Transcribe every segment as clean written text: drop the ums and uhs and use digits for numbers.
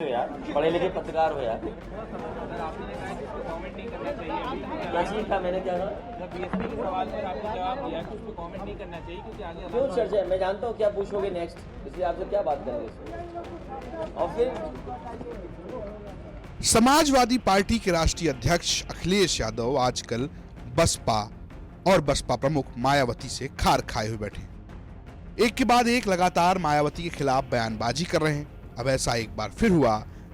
यार, पढ़े लिखे पत्रकार हो यार। क्या चीज था, मैंने क्या कहा? बीएसपी के सवाल पर आपने जवाब दिया कि उस पर कमेंट नहीं करना चाहिए क्योंकि आगे क्यों चर्चा है? मैं जानता हूँ क्या पूछोगे नेक्स्ट, इसलिए आपसे क्या बात करेंगे इसमें। और फिर समाजवादी पार्टी के राष्ट्रीय अध्यक्ष अखिलेश यादव आजकल बसपा और बसपा प्रमुख मायावती से खार खाए हुए बैठे, एक के बाद एक लगातार मायावती के खिलाफ बयानबाजी कर रहे हैं। अब ऐसा एक बार फिर हुआ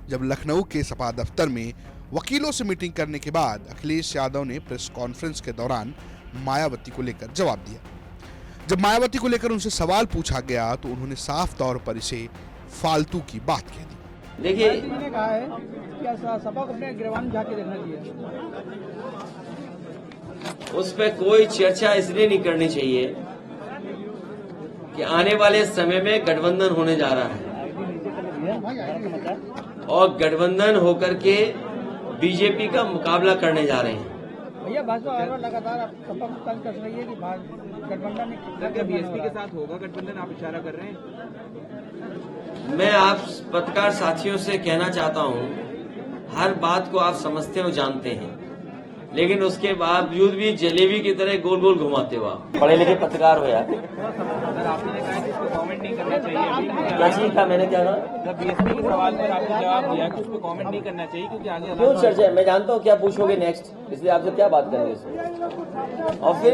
जब लखनऊ के सपा दफ्तर में वकीलों से मीटिंग करने के बाद अखिलेश यादव ने प्रेस कॉन्फ्रेंस के दौरान मायावती को लेकर जवाब दिया। जब मायावती को लेकर उनसे सवाल पूछा गया तो उन्होंने साफ तौर पर इसे फालतू की बात कह दी। देखिए, ने कहा है कि सपा को अपने गिरवान जाके देखना चाहिए। उस पर कोई चर्चा इसलिए नहीं करनी चाहिए कि आने वाले समय में गठबंधन होने जा रहा है और गठबंधन होकर के बीजेपी का मुकाबला करने जा रहे हैं। भैया भाजपा लगातार सपा को तंग कर रही है कि गठबंधन बीएसपी के साथ होगा गठबंधन, आप इशारा कर रहे हैं। मैं आप पत्रकार साथियों से कहना चाहता हूं, हर बात को आप समझते हो, जानते हैं, लेकिन उसके बावजूद भी जलेबी की तरह गोल गोल घुमाते हो आप। पढ़े लिखे पत्रकार हो यार। आपने कहा कि उस पर कमेंट नहीं करना चाहिए। क्या चीज था, मैंने क्या कहा? बीएसपी के सवाल पर आपने जवाब दिया कि उस पर कमेंट नहीं करना चाहिए क्योंकि आगे क्यों चर्चा है? मैं जानता हूँ क्या पूछोगे नेक्स्ट, इसलिए आपसे क्या बात करेंगे इसमें। और फिर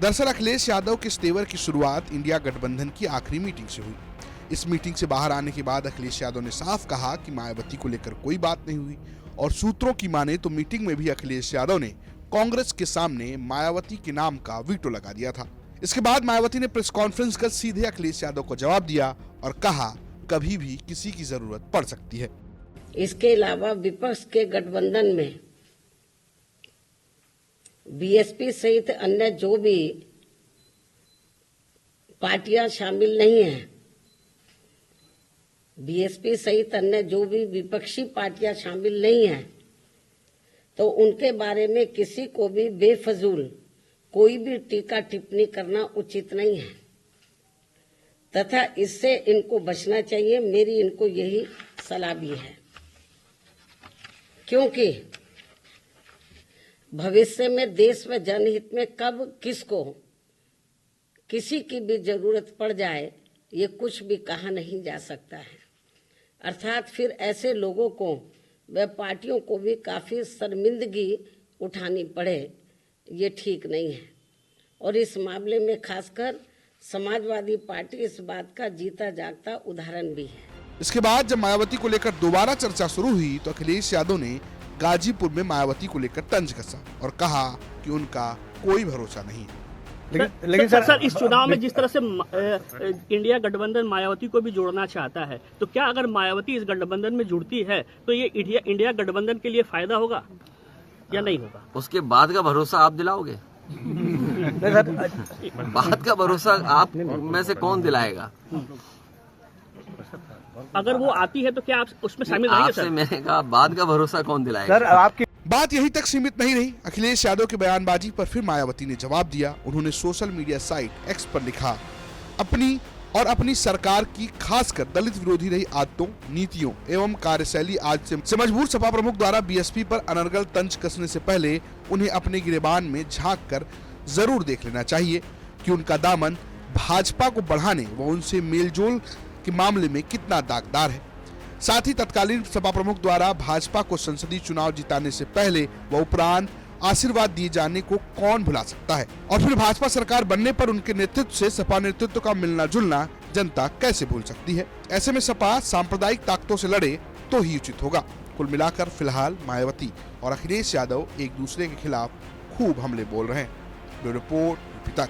दरअसल अखिलेश यादव के इस तेवर की शुरुआत इंडिया गठबंधन की आखिरी मीटिंग से हुई। इस मीटिंग से बाहर आने के बाद अखिलेश यादव ने साफ कहा कि मायावती को लेकर कोई बात नहीं हुई, और सूत्रों की माने तो मीटिंग में भी अखिलेश यादव ने कांग्रेस के सामने मायावती के नाम का वीटो लगा दिया था। इसके बाद मायावती ने प्रेस कॉन्फ्रेंस कर सीधे अखिलेश यादव को जवाब दिया और कहा कभी भी किसी की जरूरत पड़ सकती है। इसके अलावा विपक्ष के गठबंधन में बीएसपी सहित अन्य जो भी पार्टियां शामिल नहीं हैं, बीएसपी सहित अन्य जो भी विपक्षी पार्टियां शामिल नहीं हैं, तो उनके बारे में किसी को भी बेफजूल कोई भी टीका टिप्पणी करना उचित नहीं है तथा इससे इनको बचना चाहिए। मेरी इनको यही सलाह भी है, क्योंकि भविष्य में देश व जनहित में कब किसको किसी की भी जरूरत पड़ जाए, ये कुछ भी कहा नहीं जा सकता है। अर्थात फिर ऐसे लोगों को व पार्टियों को भी काफी शर्मिंदगी उठानी पड़े, ये ठीक नहीं है। और इस मामले में खासकर समाजवादी पार्टी इस बात का जीता जागता उदाहरण भी है। इसके बाद जब मायावती को लेकर दोबारा चर्चा शुरू हुई तो अखिलेश यादव ने गाजीपुर में मायावती को लेकर तंज कसा और कहा कि उनका कोई भरोसा नहीं है। लेकिन सर इस चुनाव में जिस तरह से इंडिया गठबंधन मायावती को भी जोड़ना चाहता है, तो क्या अगर मायावती इस गठबंधन में जुड़ती है तो ये इंडिया गठबंधन के लिए फायदा होगा या नहीं होगा? उसके बाद का भरोसा आप दिलाओगे? बाद का भरोसा आप में से कौन दिलाएगा? अगर वो आती है तो क्या आप उसमें शामिल रहेंगे सर? मैंने कहा बाद का भरोसा कौन दिलाएगा? सर आपकी बात यहीं तक सीमित नहीं रही। अखिलेश यादव की बयानबाजी पर फिर मायावती ने जवाब दिया। उन्होंने सोशल मीडिया साइट एक्स पर लिखा, अपनी सरकार की खासकर दलित विरोधी रही आदतों, नीतियों एवं कार्यशैली आज से मजबूर सपा प्रमुख द्वारा बीएसपी पर अनर्गल तंज कसने से पहले उन्हें अपने गिरेबान में झांक कर जरूर देख लेना चाहिए कि उनका दामन भाजपा को बढ़ाने व उनसे मेलजोल के मामले में कितना दागदार है। साथ ही तत्कालीन सपा प्रमुख द्वारा भाजपा को संसदीय चुनाव जिताने से पहले व उपरांत आशीर्वाद दिए जाने को कौन भुला सकता है, और फिर भाजपा सरकार बनने पर उनके नेतृत्व से सपा नेतृत्व का मिलना जुलना जनता कैसे भूल सकती है। ऐसे में सपा सांप्रदायिक ताकतों से लड़े तो ही उचित होगा। कुल मिलाकर फिलहाल मायावती और अखिलेश यादव एक दूसरे के खिलाफ खूब हमले बोल रहे हैं। ब्यूरो रिपोर्ट यूपी तक।